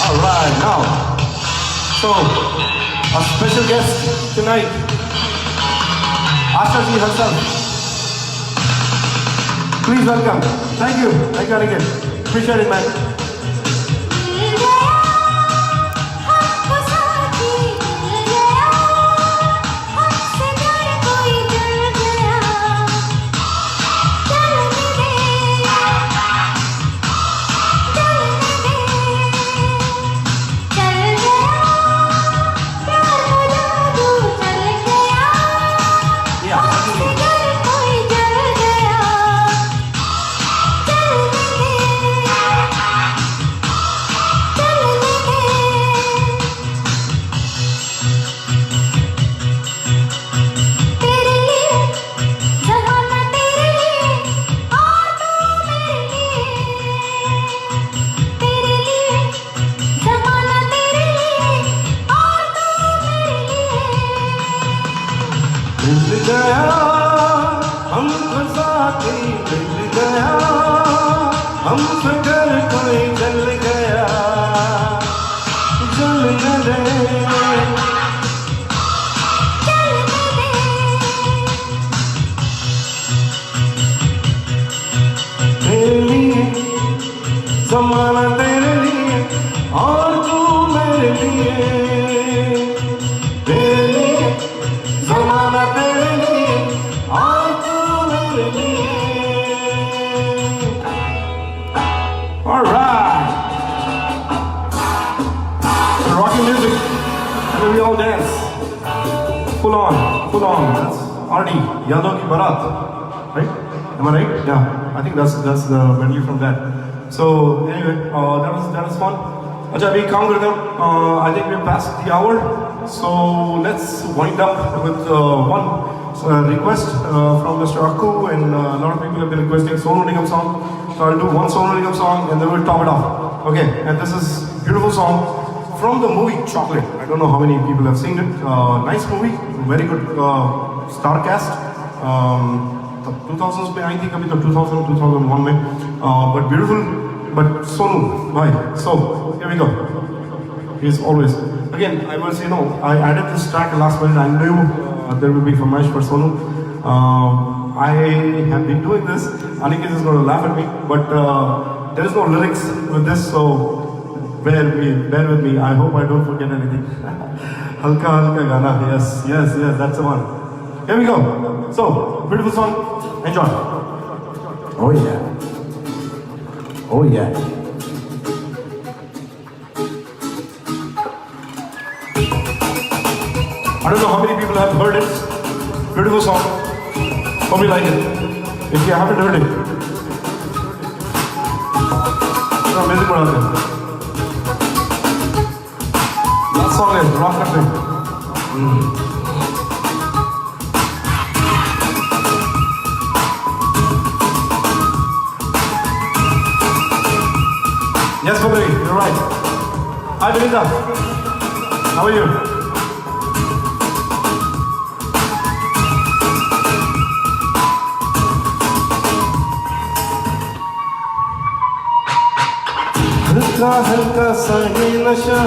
All right, now so, our special guest tonight, Asha ji herself. Please welcome. Thank you. Thank you again. Appreciate it, man. मिल गया हमको साथी मिल गया हमसे घर कोई जल गया जल तेरे लिए ज़माना तेरे लिए और तू मेरे लिए तेरे लिए ज़माना तेरे लिए और तू मेरे लिए All right, rocking music, where we all dance, full on, that's RD, Yadav Ki Barat, right? Am I right? Yeah, I think that's the medley from that. So anyway, that was fun. Acha, we काम करते हैं. I think we passed the hour, so let's wind up with one request from Mr. Akku, and a lot of people have been requesting Sonu Nigam song. So I'll do one Sonu Nigam song, and then we'll top it off. Okay, and this is a beautiful song from the movie Chocolate. I don't know how many people have seen it. Nice movie, very good star cast. 2000s में आई थी कभी तो 2001 में, but beautiful, but Sonu, bhai. So here we go. He's always. Again, I was, I added this track last minute. I knew there will be Farmaish for Sonu. I have been doing this. Aniket is going to laugh at me, but there is no lyrics with this, so bear with me. I hope I don't forget anything. Halka Halka Gana. Yes, that's the one. Here we go. So, beautiful song. Enjoy. Oh yeah. Oh yeah. I don't know how many people have heard it. Beautiful song. Hope you like it. If you haven't heard it, music last song is Rock Country. Yes, Fabri, you're right. Hi, Belinda. How are you? हल्का हल्का सा ये नशा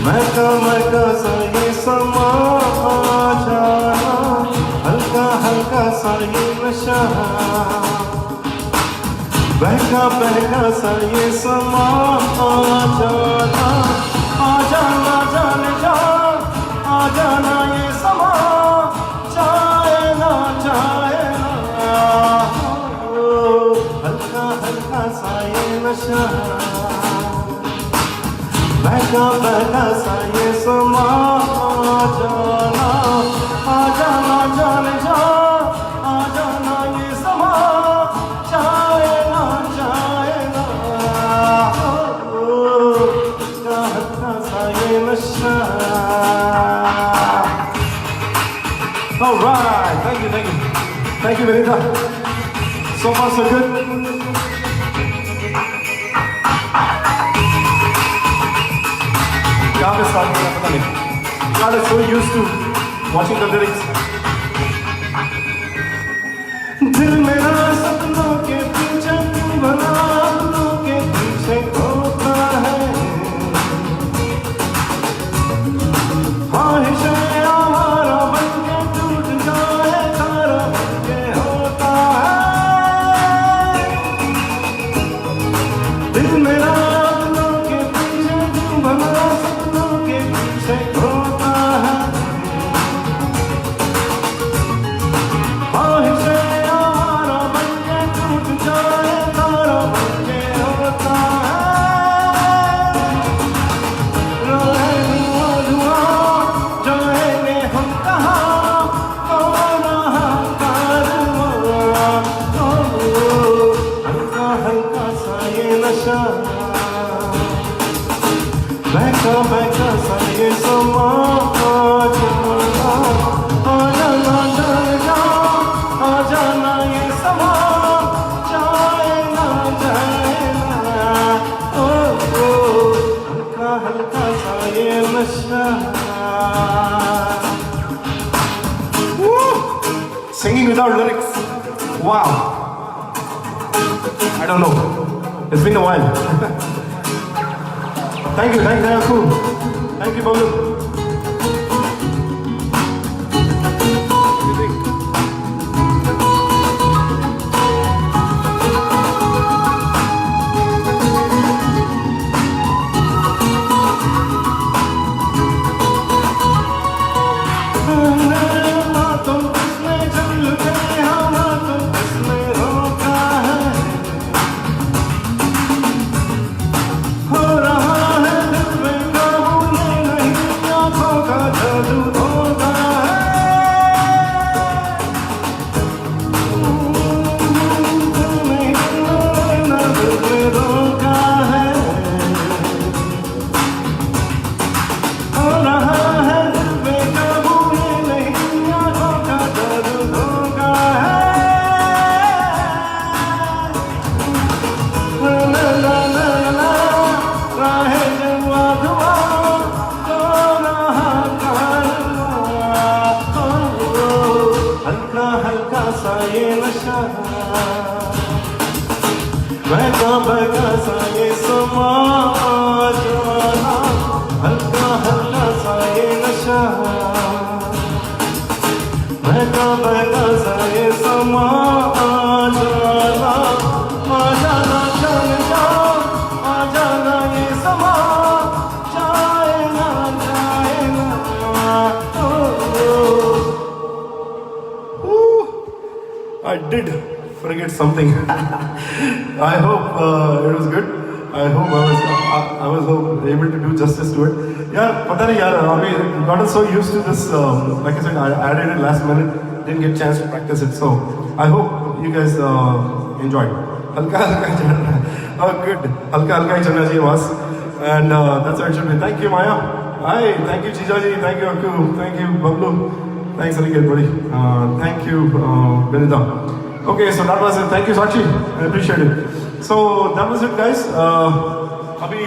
महका सा ये समा जाना हल्का हल्का सा ये नशा बहका सा ये समा जाना आ जाना जाने जा आ जाना ये समा जाए ना हल्का सा ये नशा बहका सा ये समा जाना आ जाना जाने जा आ जाना ये समा जाए ना हल्का सा ये नशा. All right, thank you Belinda. So far so good. God is so used to watching the lyrics. दिल मेरा सपनों के पीछे बना अपनों के पीछे खोता है ख्वाहिशें हमारा बन के टूट जाए तारा बन के होता है दिल मेरा अपनों के पीछे बना सपनों के पीछे खोता है ख्वाहिशें हमारा बन के टूट जाए तारा बन के होता है रहे धुआं जाएंगे हम कहाँ कौन कारवां हल्का हल्का सा ये नशा बहका सा ये समा आ जाना ये समा जाए ना हल्का सा ये नशा. Singing without lyrics. Wow. I don't know. It's been a while. Thank you, cool. Thank you, Babu. बहका सा ये समा I did forget something. I hope it was good. I hope I was able to do justice to it. Yeah, pata nahi yaar, I mean, gotten so used to this. Like I said, I added it last minute. Didn't get a chance to practice it. So I hope you guys enjoyed. Halka halka hi chal raha hai. Oh, good. Halka halka hi chalna chahiye was. And that's how it should be. Thank you, Maya. Hi. Thank you, Chijaji. Thank you, Akku. Thank you, Bablu. Thanks, Aniket, buddy. Thank you, Benita. Okay, so that was it. Thank you, Sakshi. I appreciate it. So that was it, guys. अभी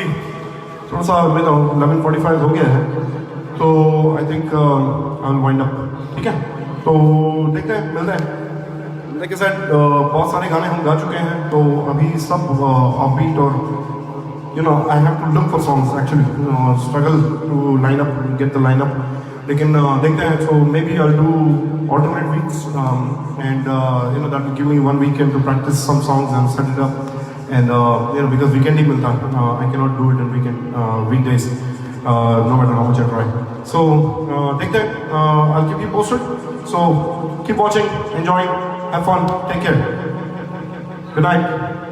थोड़ा सा 11:45 हो गया है, तो I think I will wind up. ठीक है, तो देखते हैं, मिलते हैं. लाइक आई सेड, बहुत सारे गाने हम गा चुके हैं, तो अभी सब ऑफबीट और I have to look for songs actually. Struggle to line up, get the lineup. लेकिन देखते हैं. So maybe I'll do alternate weeks, and that will give me 1 weekend to practice some songs and set it up. And because weekend ही मिलता, I cannot do it in weekdays, no matter how much I try. So देखते हैं. I'll keep you posted. So keep watching, enjoying, have fun, take care. Good night.